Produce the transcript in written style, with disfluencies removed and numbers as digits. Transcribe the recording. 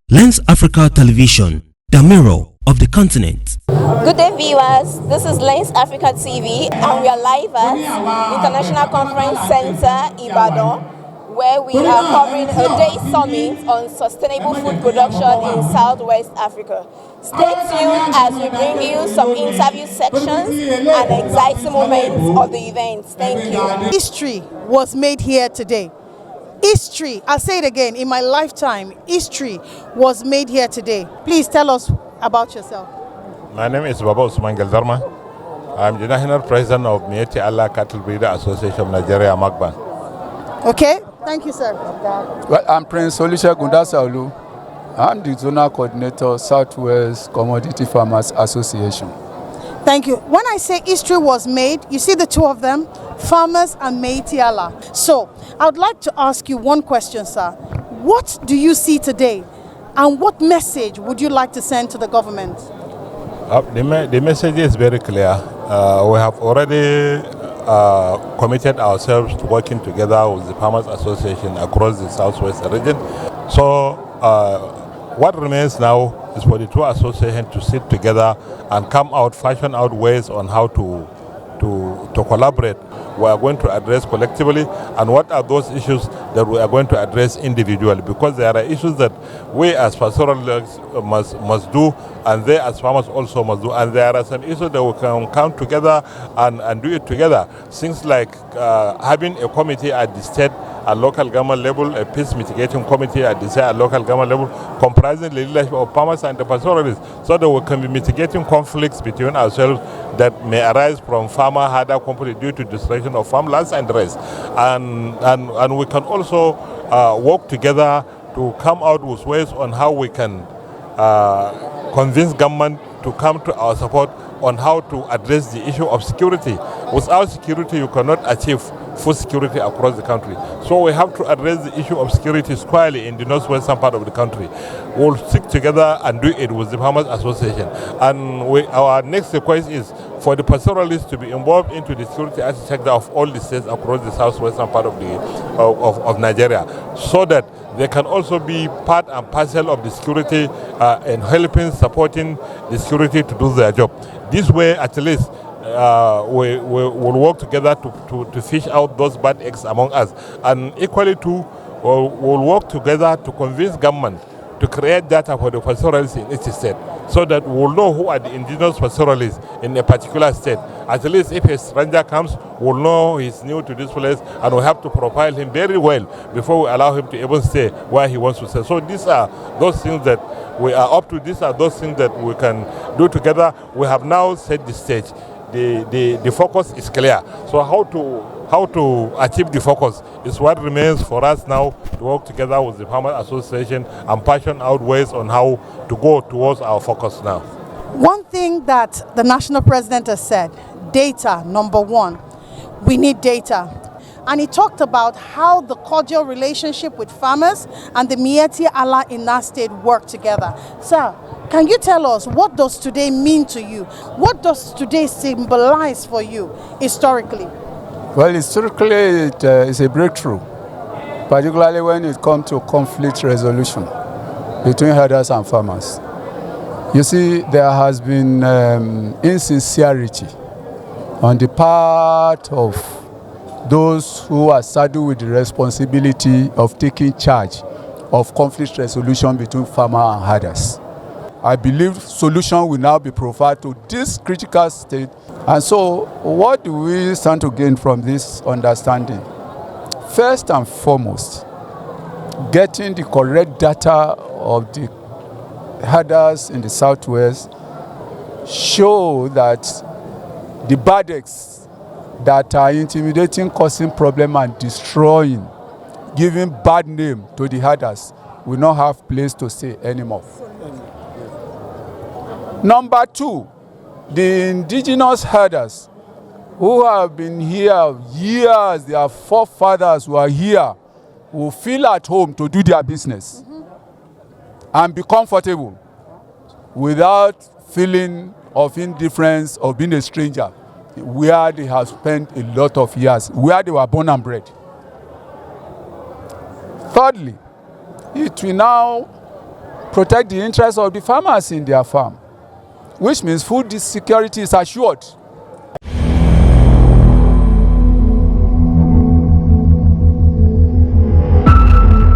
Lens Africa Television, the mirror of the continent. Good day, viewers. This is Lens Africa TV, and we are live at International Conference Center, Ibadan, where we are covering a day summit on sustainable food production in Southwest Africa. Stay tuned as we bring you some interview sections and exciting moments of the event. Thank you. History was made here today. History, I'll say it again, in my lifetime, history was made here today. Please tell us about yourself. My name is Baba Usman Geldarma. I'm the National President of Miyatti Allah Cattle Breeder Association Nigeria, Magban. Okay, thank you, sir. Well, I'm Prince Olusha Gundasaulu. I'm the Zonal Coordinator, Southwest Commodity Farmers Association. Thank you. When I say history was made, you see the two of them, farmers and Miyatti Allah. So, I would like to ask you one question, sir. What do you see today, and what message would you like to send to the government? The message is very clear. We have already committed ourselves to working together with the Farmers Association across the Southwest region. So, what remains now is for the two associations to sit together and come out, fashion out ways on how to collaborate. We are going to address collectively, and what are those issues that we are going to address individually, because there are issues that we as pastoralists must do, and they as farmers also must do, and there are some issues that we can come together and do it together. Things like having a committee at the state and local government level, a peace mitigating committee at the state and local government level, comprising the leadership of farmers and the pastoralists, so that we can be mitigating conflicts between ourselves that may arise from farmer-harder conflict due to destruction of farmlands and the rest. And we can also work together to come out with ways on how we can convince government to come to our support on how to address the issue of security. Without security, you cannot achieve food security across the country. So we have to address the issue of security squarely in the northwestern part of the country. We'll stick together and do it with the Farmers Association. And our next request is for the pastoralists to be involved into the security architecture of all the states across the southwestern part of Nigeria, so that they can also be part and parcel of the security and helping, supporting the security to do their job. This way, at least, we will work together to fish out those bad eggs among us. And equally too, we'll work together to convince government to create data for the pastoralists in each state, so that we'll know who are the indigenous pastoralists in a particular state. At least if a stranger comes, we'll know he's new to this place, and we have to profile him very well before we allow him to even stay where he wants to stay. So these are those things that we are up to. These are those things that we can do together. We have now set the stage. The focus is clear. So how to achieve the focus is what remains for us now, to work together with the Farmers Association and passion out ways on how to go towards our focus now. One thing that the national president has said, data, number one. We need data. And he talked about how the cordial relationship with farmers and the Miyatti Allah in that state work together. Sir, can you tell us, what does today mean to you? What does today symbolize for you historically? Well, historically, it is a breakthrough, particularly when it comes to conflict resolution between herders and farmers. You see, there has been insincerity on the part of those who are saddled with the responsibility of taking charge of conflict resolution between farmer and herders. I believe solution will now be provided to this critical state. And so, what do we stand to gain from this understanding? First and foremost, getting the correct data of the herders in the southwest show that the bad eggs that are intimidating, causing problem and destroying, giving bad name to the herders, will not have place to stay anymore. Number two, the indigenous herders who have been here years, their forefathers who are here, will feel at home to do their business and be comfortable without feeling of indifference or being a stranger, where they have spent a lot of years, where they were born and bred. Thirdly, it will now protect the interests of the farmers in their farm, which means food security is assured.